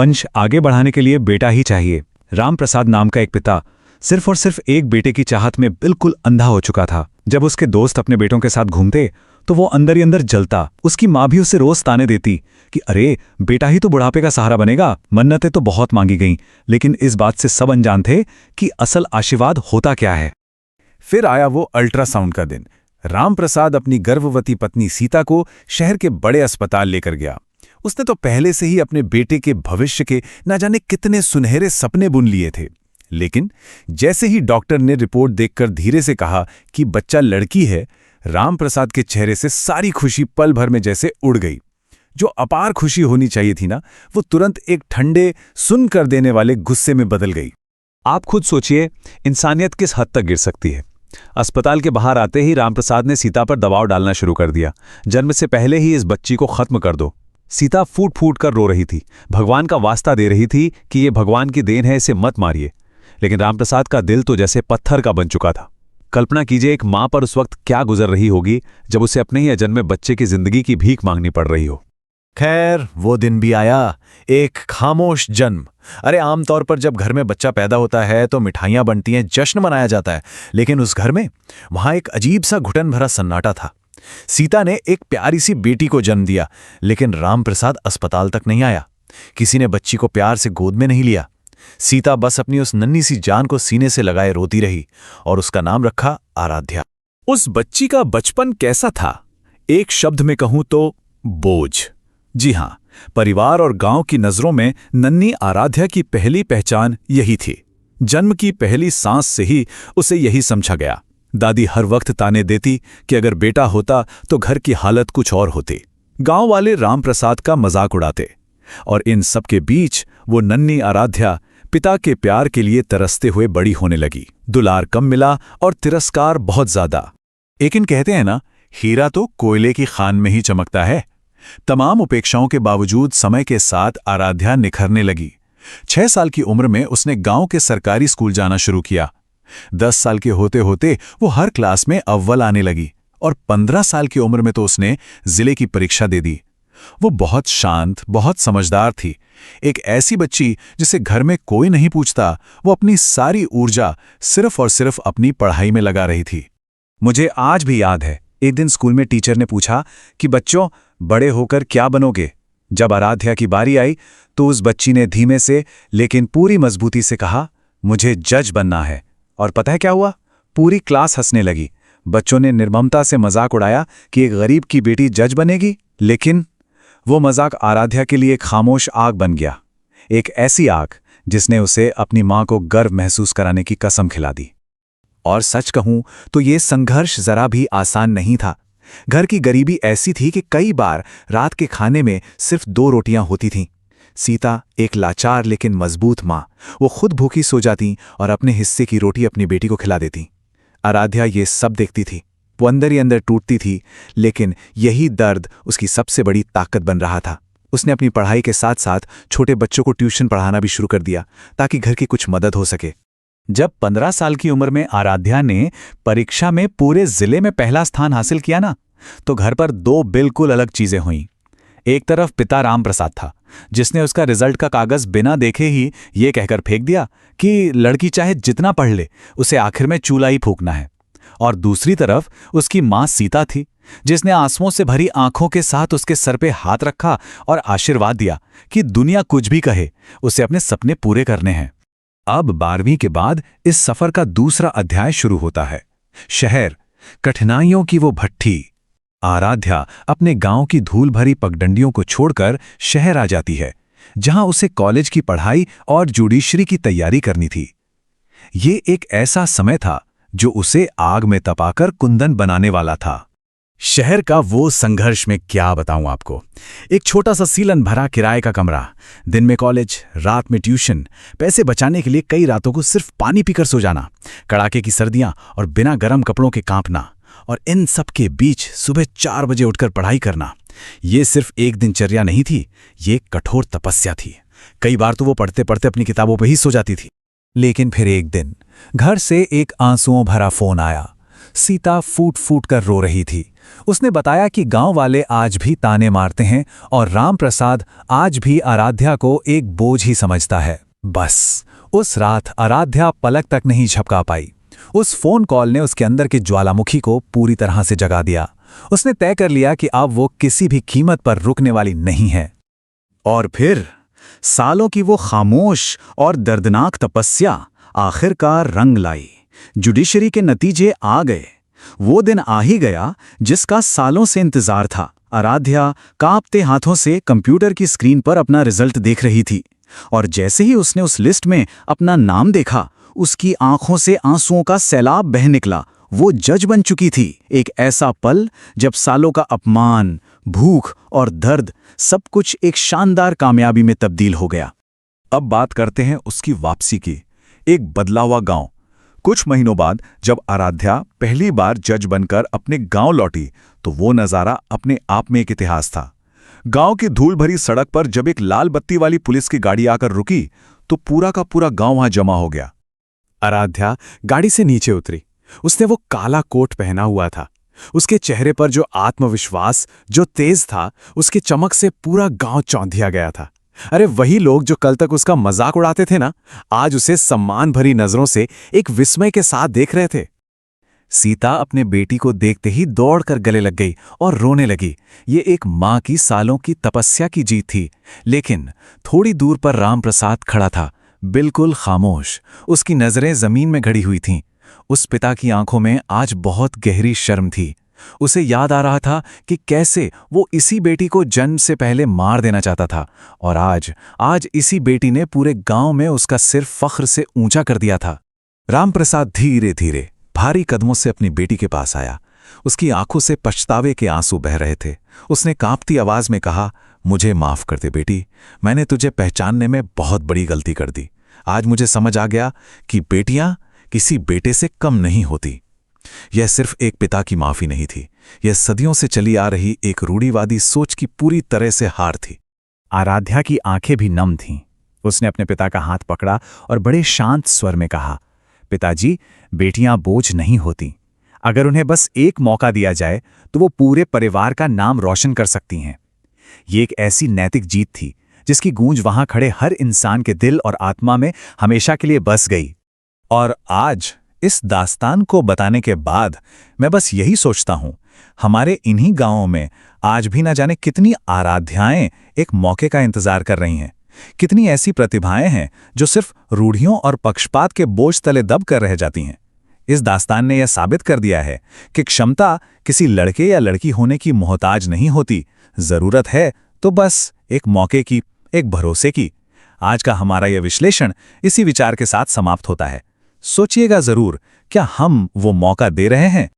वंश आगे बढ़ाने के लिए बेटा ही चाहिए। राम प्रसाद नाम का एक पिता सिर्फ और सिर्फ एक बेटे की चाहत में बिल्कुल अंधा हो चुका था। जब उसके दोस्त अपने बेटों के साथ घूमते तो वो अंदर ही अंदर जलता। उसकी माँ भी उसे रोज ताने देती कि अरे बेटा ही तो बुढ़ापे का सहारा बनेगा। मन्नतें तो बहुत मांगी गईं, लेकिन इस बात से सब अनजान थे कि असल आशीर्वाद होता क्या है। फिर आया वो अल्ट्रासाउंड का दिन। रामप्रसाद अपनी गर्भवती पत्नी सीता को शहर के बड़े अस्पताल लेकर गया। उसने तो पहले से ही अपने बेटे के भविष्य के न जाने कितने सुनहरे सपने बुन लिए थे, लेकिन जैसे ही डॉक्टर ने रिपोर्ट देखकर धीरे से कहा कि बच्चा लड़की है, रामप्रसाद के चेहरे से सारी खुशी पल भर में जैसे उड़ गई। जो अपार खुशी होनी चाहिए थी ना, वो तुरंत एक ठंडे सुन कर देने वाले गुस्से में बदल गई। आप खुद सोचिए, इंसानियत किस हद तक गिर सकती है। अस्पताल के बाहर आते ही रामप्रसाद ने सीता पर दबाव डालना शुरू कर दिया। जन्म से पहले ही इस बच्ची को खत्म कर दो। सीता फूट फूट कर रो रही थी, भगवान का वास्ता दे रही थी कि ये भगवान की देन है, इसे मत मारिए। लेकिन रामप्रसाद का दिल तो जैसे पत्थर का बन चुका था। कल्पना कीजिए एक मां पर उस वक्त क्या गुजर रही होगी जब उसे अपने ही अजन्मे बच्चे की जिंदगी की भीख मांगनी पड़ रही हो। खैर, वो दिन भी आया, एक खामोश जन्म। अरे आमतौर पर जब घर में बच्चा पैदा होता है तो मिठाइयां बनती हैं, जश्न मनाया जाता है, लेकिन उस घर में वहां एक अजीब सा घुटन भरा सन्नाटा था। सीता ने एक प्यारी सी बेटी को जन्म दिया, लेकिन रामप्रसाद अस्पताल तक नहीं आया। किसी ने बच्ची को प्यार से गोद में नहीं लिया। सीता बस अपनी उस नन्ही सी जान को सीने से लगाए रोती रही और उसका नाम रखा आराध्या। उस बच्ची का बचपन कैसा था? एक शब्द में कहूं तो बोझ। जी हां, परिवार और गांव की नजरों में नन्ही आराध्या की पहली पहचान यही थी। जन्म की पहली सांस से ही उसे यही समझा गया। दादी हर वक्त ताने देती कि अगर बेटा होता तो घर की हालत कुछ और होती। गांव वाले रामप्रसाद का मजाक उड़ाते, और इन सब के बीच वो नन्ही आराध्या पिता के प्यार के लिए तरसते हुए बड़ी होने लगी। दुलार कम मिला और तिरस्कार बहुत ज्यादा। लेकिन कहते हैं ना, हीरा तो कोयले की खान में ही चमकता है। तमाम उपेक्षाओं के बावजूद समय के साथ आराध्या निखरने लगी। 6 साल की उम्र में उसने गांव के सरकारी स्कूल जाना शुरू किया। 10 साल के होते होते वो हर क्लास में अव्वल आने लगी, और 15 साल की उम्र में तो उसने जिले की परीक्षा दे दी। वो बहुत शांत, बहुत समझदार थी। एक ऐसी बच्ची जिसे घर में कोई नहीं पूछता, वो अपनी सारी ऊर्जा सिर्फ और सिर्फ अपनी पढ़ाई में लगा रही थी। मुझे आज भी याद है, एक दिन स्कूल में टीचर ने पूछा कि बच्चों, बड़े होकर क्या बनोगे? जब आराध्या की बारी आई तो उस बच्ची ने धीमे से लेकिन पूरी मजबूती से कहा, मुझे जज बनना है। और पता है क्या हुआ? पूरी क्लास हंसने लगी। बच्चों ने निर्ममता से मजाक उड़ाया कि एक गरीब की बेटी जज बनेगी, लेकिन वो मजाक आराध्या के लिए खामोश आग बन गया। एक ऐसी आग जिसने उसे अपनी मां को गर्व महसूस कराने की कसम खिला दी। और सच कहूं तो ये संघर्ष जरा भी आसान नहीं था। घर की गरीबी ऐसी थी कि कई बार रात के खाने में सिर्फ 2 रोटियां होती थीं। सीता एक लाचार लेकिन मजबूत मां, वो खुद भूखी सो जाती और अपने हिस्से की रोटी अपनी बेटी को खिला देती। आराध्या ये सब देखती थी। वो अंदर ही अंदर टूटती थी, लेकिन यही दर्द उसकी सबसे बड़ी ताकत बन रहा था। उसने अपनी पढ़ाई के साथ साथ छोटे बच्चों को ट्यूशन पढ़ाना भी शुरू कर दिया ताकि घर की कुछ मदद हो सके। जब 15 साल की उम्र में आराध्या ने परीक्षा में पूरे जिले में पहला स्थान हासिल किया ना, तो घर पर 2 बिल्कुल अलग चीजें हुईं। एक तरफ पिता रामप्रसाद था, जिसने उसका रिजल्ट का कागज बिना देखे ही ये कहकर फेंक दिया कि लड़की चाहे जितना पढ़ ले, उसे आखिर में चूल्हा ही फूंकना है। और दूसरी तरफ उसकी मां सीता थी, जिसने आंसुओं से भरी आंखों के साथ उसके सर पे हाथ रखा और आशीर्वाद दिया कि दुनिया कुछ भी कहे, उसे अपने सपने पूरे करने हैं। अब 12वीं के बाद इस सफर का दूसरा अध्याय शुरू होता है। शहर, कठिनाइयों की वो भट्ठी। आराध्या अपने गांव की धूल भरी पगडंडियों को छोड़कर शहर आ जाती है, जहां उसे कॉलेज की पढ़ाई और जुडिशरी की तैयारी करनी थी। ये एक ऐसा समय था जो उसे आग में तपाकर कुंदन बनाने वाला था। शहर का वो संघर्ष में क्या बताऊं आपको। एक छोटा सा सीलन भरा किराए का कमरा, दिन में कॉलेज, रात में ट्यूशन, पैसे बचाने के लिए कई रातों को सिर्फ पानी पीकर सो जाना, कड़ाके की सर्दियां और बिना गर्म कपड़ों के कांपना, और इन सब के बीच सुबह 4 बजे उठकर पढ़ाई करना। ये सिर्फ एक दिनचर्या नहीं थी, ये एक कठोर तपस्या थी। कई बार तो वो पढ़ते पढ़ते अपनी किताबों पर ही सो जाती थी। लेकिन फिर एक दिन घर से एक आंसुओं भरा फोन आया। सीता फूट फूट कर रो रही थी। उसने बताया कि गांव वाले आज भी ताने मारते हैं और राम प्रसाद आज भी आराध्या को एक बोझ ही समझता है। बस उस रात आराध्या पलक तक नहीं झपका पाई। उस फोन कॉल ने उसके अंदर के ज्वालामुखी को पूरी तरह से जगा दिया। उसने तय कर लिया कि अब वो किसी भी कीमत पर रुकने वाली नहीं है। और फिर सालों की वो खामोश और दर्दनाक तपस्या आखिरकार रंग लाई। जुडिशरी के नतीजे आ गए। वो दिन आ ही गया जिसका सालों से इंतजार था। आराध्या कांपते हाथों से कंप्यूटर की स्क्रीन पर अपना रिजल्ट देख रही थी, और जैसे ही उसने उस लिस्ट में अपना नाम देखा, उसकी आंखों से आंसुओं का सैलाब बह निकला। वो जज बन चुकी थी। एक ऐसा पल जब सालों का अपमान, भूख और दर्द सब कुछ एक शानदार कामयाबी में तब्दील हो गया। अब बात करते हैं उसकी वापसी की। एक बदला हुआ गांव। कुछ महीनों बाद जब आराध्या पहली बार जज बनकर अपने गांव लौटी तो वो नज़ारा अपने आप में एक इतिहास था। गांव की धूल भरी सड़क पर जब एक लाल बत्ती वाली पुलिस की गाड़ी आकर रुकी तो पूरा का पूरा गांव वहां जमा हो गया। आराध्या गाड़ी से नीचे उतरी। उसने वो काला कोट पहना हुआ था। उसके चेहरे पर जो आत्मविश्वास, जो तेज था, उसके चमक से पूरा गांव चौंधिया गया था। अरे वही लोग जो कल तक उसका मजाक उड़ाते थे ना, आज उसे सम्मान भरी नजरों से एक विस्मय के साथ देख रहे थे। सीता अपने बेटी को देखते ही दौड़कर गले लग गई और रोने लगी। ये एक मां की सालों की तपस्या की जीत थी। लेकिन थोड़ी दूर पर राम प्रसाद खड़ा था, बिल्कुल खामोश। उसकी नजरें जमीन में गड़ी हुई थीं। उस पिता की आंखों में आज बहुत गहरी शर्म थी। उसे याद आ रहा था कि कैसे वो इसी बेटी को जन्म से पहले मार देना चाहता था, और आज इसी बेटी ने पूरे गांव में उसका सिर फख्र से ऊंचा कर दिया था। रामप्रसाद धीरे धीरे भारी कदमों से अपनी बेटी के पास आया। उसकी आंखों से पछतावे के आंसू बह रहे थे। उसने कांपती आवाज में कहा, मुझे माफ कर दे बेटी, मैंने तुझे पहचानने में बहुत बड़ी गलती कर दी। आज मुझे समझ आ गया कि बेटियां किसी बेटे से कम नहीं होती। यह सिर्फ एक पिता की माफी नहीं थी, यह सदियों से चली आ रही एक रूढ़िवादी सोच की पूरी तरह से हार थी। आराध्या की आंखें भी नम थीं। उसने अपने पिता का हाथ पकड़ा और बड़े शांत स्वर में कहा, पिताजी, बेटियां बोझ नहीं होती। अगर उन्हें बस एक मौका दिया जाए तो वो पूरे परिवार का नाम रोशन कर सकती हैं। ये एक ऐसी नैतिक जीत थी जिसकी गूंज वहां खड़े हर इंसान के दिल और आत्मा में हमेशा के लिए बस गई। और आज इस दास्तान को बताने के बाद मैं बस यही सोचता हूं, हमारे इन्हीं गांवों में आज भी न जाने कितनी आराध्याएं एक मौके का इंतजार कर रही हैं। कितनी ऐसी प्रतिभाएं हैं जो सिर्फ रूढ़ियों और पक्षपात के बोझ तले दब कर रह जाती हैं। इस दास्तान ने यह साबित कर दिया है कि क्षमता किसी लड़के या लड़की होने की मोहताज नहीं होती। जरूरत है तो बस एक मौके की, एक भरोसे की। आज का हमारा यह विश्लेषण इसी विचार के साथ समाप्त होता है। सोचिएगा जरूर, क्या हम वो मौका दे रहे हैं?